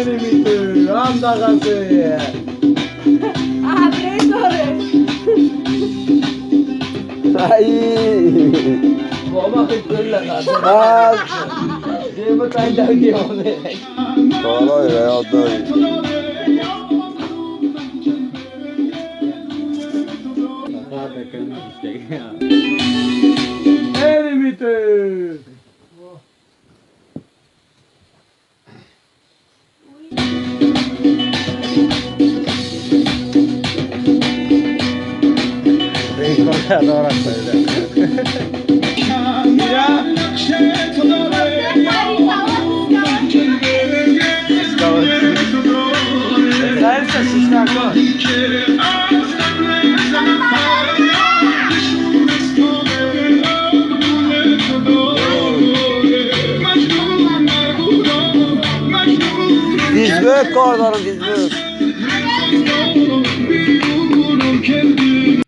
نمیتونه هم دقیقه ابره داره ای بابا خیلی لگه دیمه تایی درگی آمده کارای یاد داری نمیتونه دارم دیزبک کار دارم دیزبک